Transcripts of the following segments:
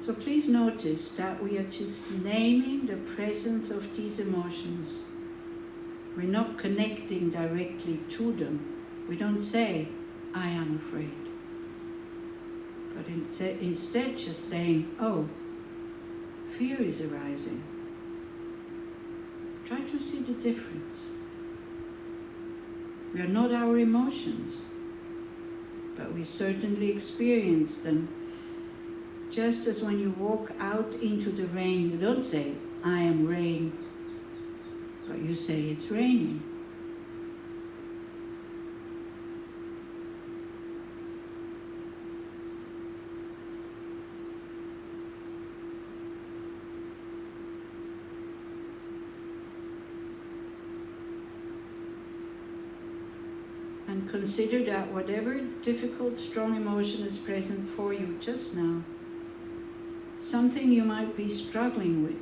So please notice that we are just naming the presence of these emotions. We're not connecting directly to them. We don't say, I am afraid. But instead just saying, oh, fear is arising. Try to see the difference. We are not our emotions, but we certainly experience them. Just as when you walk out into the rain, you don't say, I am rain, but you say it's raining. And consider that whatever difficult, strong emotion is present for you just now, something you might be struggling with,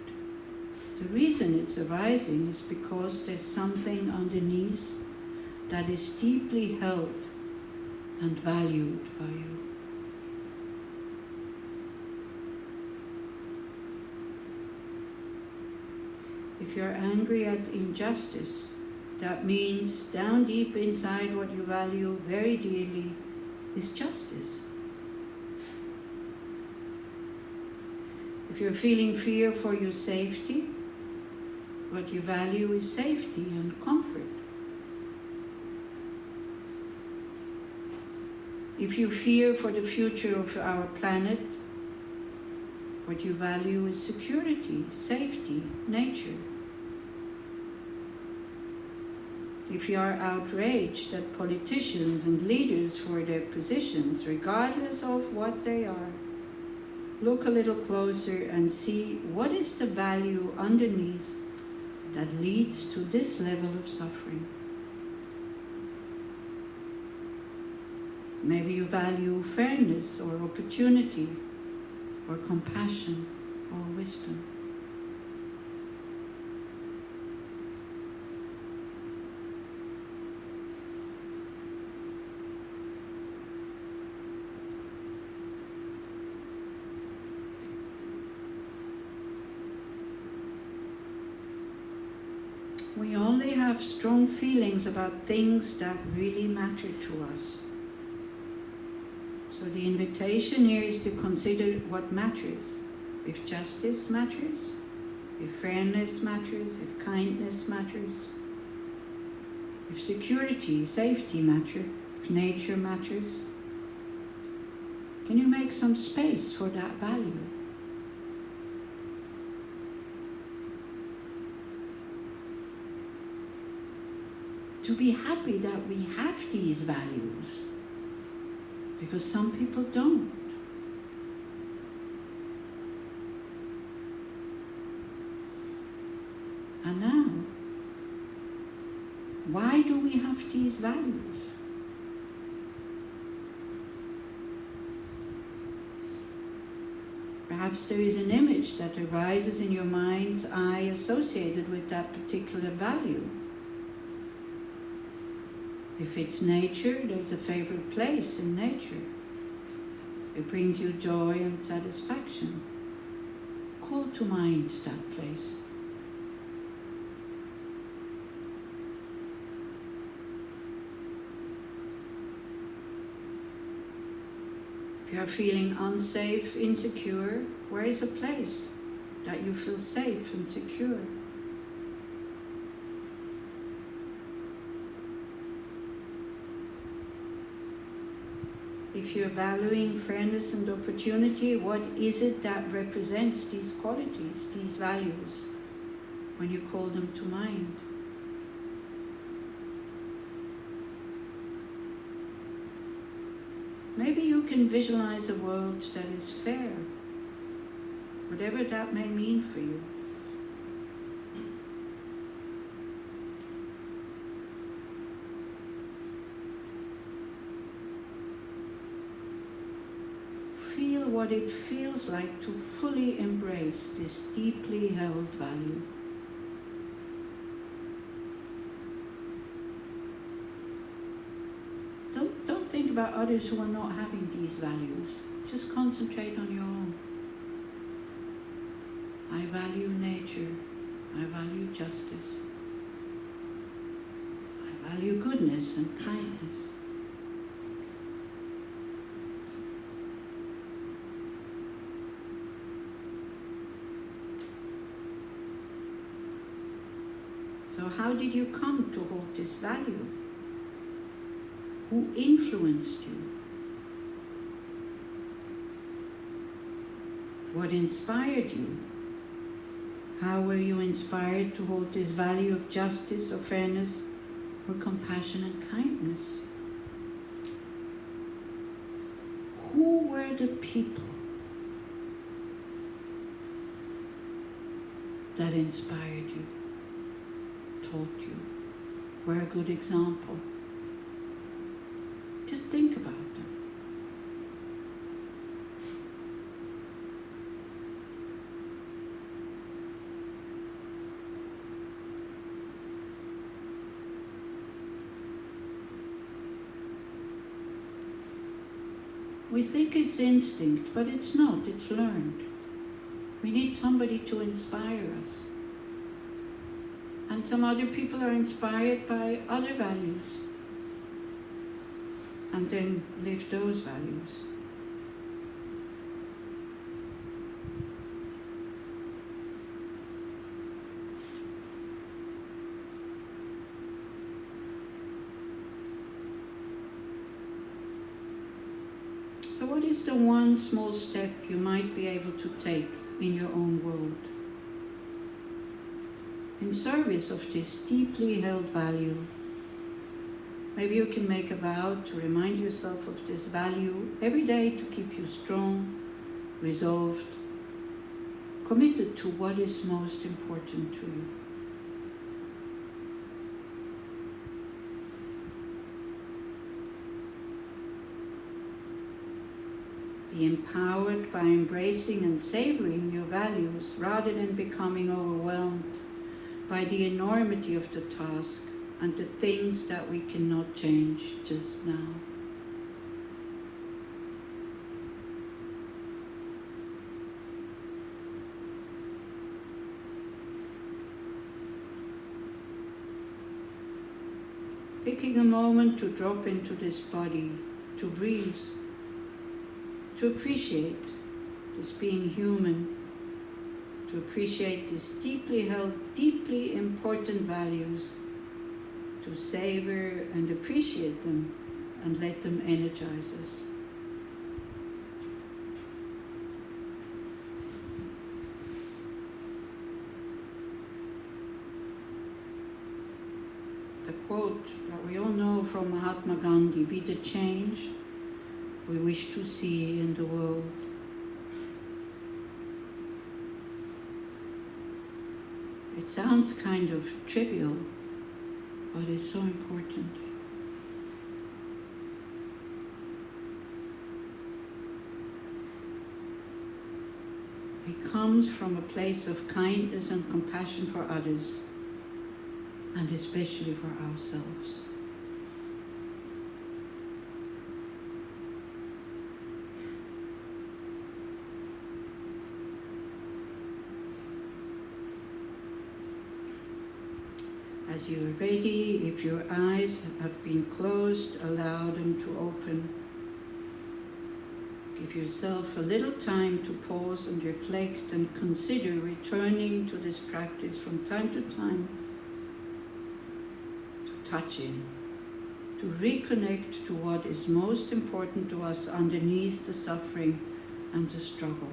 the reason it's arising is because there's something underneath that is deeply held and valued by you. If you're angry at injustice, that means down deep inside what you value very dearly is justice. If you're feeling fear for your safety, what you value is safety and comfort. If you fear for the future of our planet, what you value is security, safety, nature. If you are outraged at politicians and leaders for their positions, regardless of what they are, look a little closer and see what is the value underneath that leads to this level of suffering. Maybe you value fairness or opportunity or compassion or wisdom. We only have strong feelings about things that really matter to us. So the invitation here is to consider what matters. If justice matters, if fairness matters, if kindness matters, if security, safety matter, if nature matters, can you make some space for that value? To be happy that we have these values, because some people don't. And now, why do we have these values? Perhaps there is an image that arises in your mind's eye associated with that particular value. If it's nature, there's a favorite place in nature. It brings you joy and satisfaction. Call to mind that place. If you are feeling unsafe, insecure, where is a place that you feel safe and secure? If you're valuing fairness and opportunity, what is it that represents these qualities, these values, when you call them to mind? Maybe you can visualize a world that is fair, whatever that may mean for you. Feel what it feels like to fully embrace this deeply held value. Don't think about others who are not having these values. Just concentrate on your own. I value nature. I value justice. I value goodness and kindness. So how did you come to hold this value? Who influenced you? What inspired you? How were you inspired to hold this value of justice or fairness or compassion and kindness? Who were the people that inspired you, taught you, were a good example? Just think about them. We think it's instinct, but it's not, it's learned. We need somebody to inspire us. And some other people are inspired by other values and then live those values. So what is the one small step you might be able to take in your own world in service of this deeply held value? Maybe you can make a vow to remind yourself of this value every day to keep you strong, resolved, committed to what is most important to you. Be empowered by embracing and savoring your values rather than becoming overwhelmed by the enormity of the task and the things that we cannot change just now. Picking a moment to drop into this body, to breathe, to appreciate this being human, to appreciate these deeply held, deeply important values, to savor and appreciate them and let them energize us. The quote that we all know from Mahatma Gandhi, "Be the change we wish to see in the world." It sounds kind of trivial, but it's so important. It comes from a place of kindness and compassion for others, and especially for ourselves. As you are ready, if your eyes have been closed, allow them to open. Give yourself a little time to pause and reflect and consider returning to this practice from time to time, to touch in, to reconnect to what is most important to us underneath the suffering and the struggle.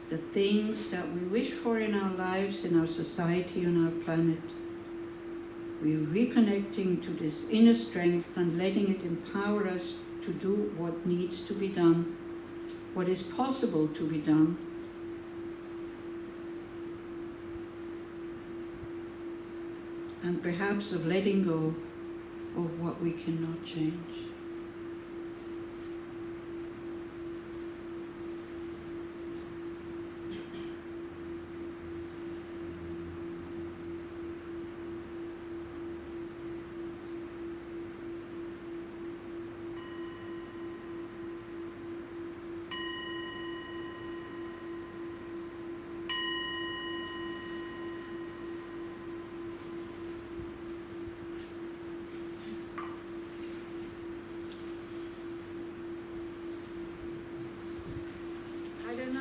The things that we wish for in our lives, in our society, on our planet. We're reconnecting to this inner strength and letting it empower us to do what needs to be done, what is possible to be done. And perhaps of letting go of what we cannot change.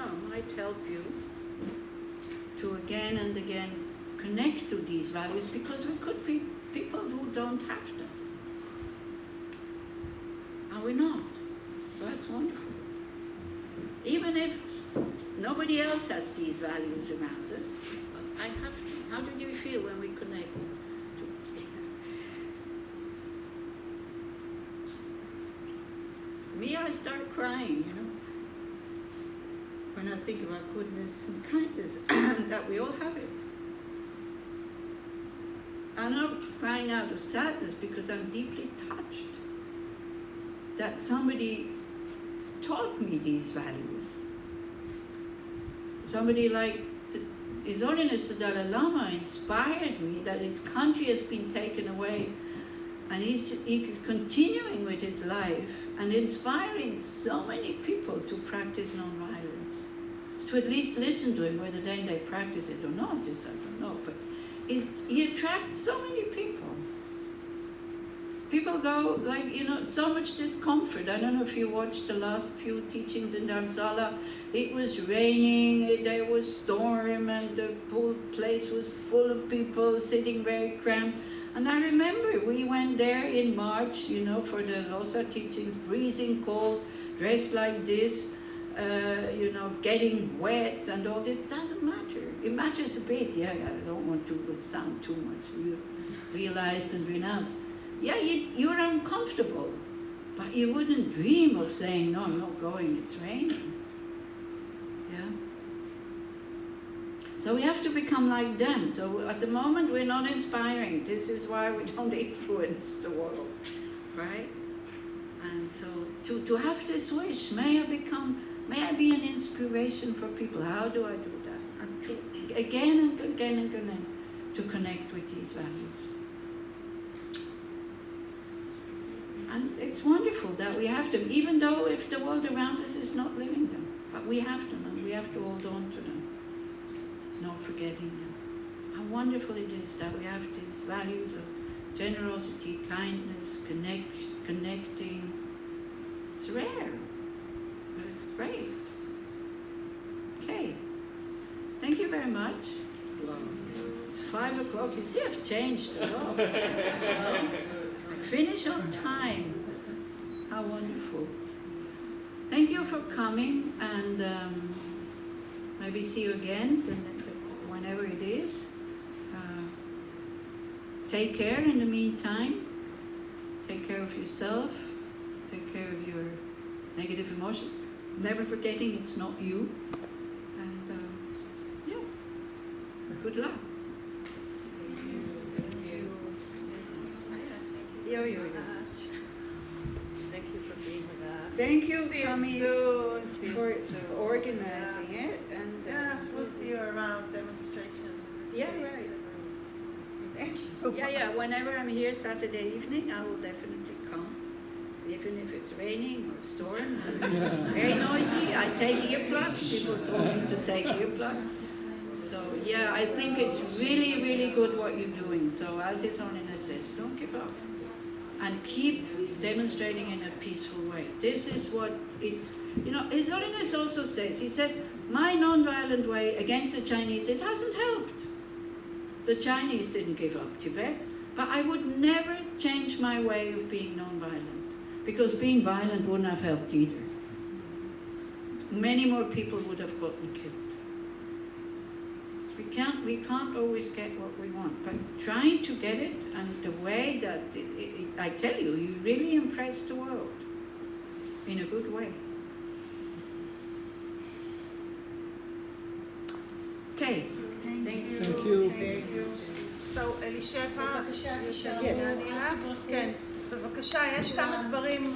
know, might help you to again and again connect to these values, because we could be people who don't have them. And we're not. So that's wonderful. Even if nobody else has these values around us, I have to. How do you feel when we connect? Me, I start crying, when I think about goodness and kindness, that we all have it. I'm not crying out of sadness because I'm deeply touched that somebody taught me these values. Somebody like His Holiness the Dalai Lama inspired me that his country has been taken away, and he's continuing with his life and inspiring so many people to practice non-violence, to at least listen to him. Whether then they practice it or not, I don't know, but he attracts so many people. People go, so much discomfort. I don't know if you watched the last few teachings in Dharamsala. It was raining, there was storm, and the whole place was full of people sitting very cramped. And I remember we went there in March, for the Losang teaching, freezing cold, dressed like this, getting wet and all this. Doesn't matter. It matters a bit. I don't want to sound too much. You realized and renounced. Yeah, you're uncomfortable, but you wouldn't dream of saying, no, I'm not going, it's raining. Yeah? So we have to become like them. So at the moment we're not inspiring. This is why we don't influence the world, right? And so to have this wish, may I be an inspiration for people. How do I do that? And to, again and again and again, to connect with these values. And it's wonderful that we have them, even though if the world around us is not living them. But we have them, and we have to hold on to them, not forgetting them. How wonderful it is that we have these values of generosity, kindness, connecting. It's rare, but it's great. Okay. Thank you very much. It's 5 o'clock. You see, I've changed a lot. Finish on time. How wonderful. Thank you for coming, and maybe see you again whenever it is. Take care in the meantime. Take care of yourself. Take care of your negative emotion. Never forgetting it's not you. And good luck. Thank you for being with us. Thank you, See Tommy, you soon. for organizing it. And we'll see you around demonstrations in this Yeah, space. right. Thank you so much. Yeah. Whenever I'm here Saturday evening, I will definitely come. Even if it's raining or storm, very noisy. I take earplugs. People told me to take earplugs. So I think it's really, really good what you're doing. So as His Holiness says, don't give up. And keep demonstrating in a peaceful way. This is what it, His Holiness also says, he says, my non-violent way against the Chinese, it hasn't helped. The Chinese didn't give up Tibet, but I would never change my way of being non-violent, because being violent wouldn't have helped either. Many more people would have gotten killed. We can't always get what we want, but trying to get it, and the way that I tell you, you really impress the world in a good way. Okay. Thank you. Thank you. Thank you. So, אלישבע, בבקשה, כן, בבקשה, יש כמה דברים